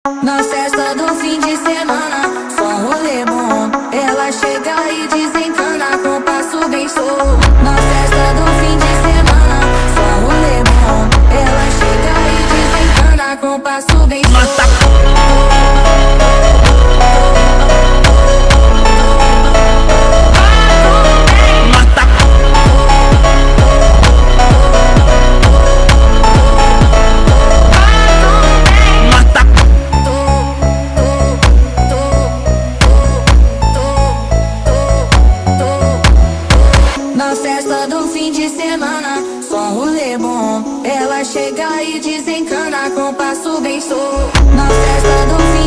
Na festa do fim de semana, só rolê bom. Ela chega e desencana com passo bem solto. Na festa do fim de semana, só rolê bom. Ela chega e desencana com passo bem solto. Na festa do fim de semana, só rolê bom. Ela chega e desencana com passo bem solto. Na festa do fim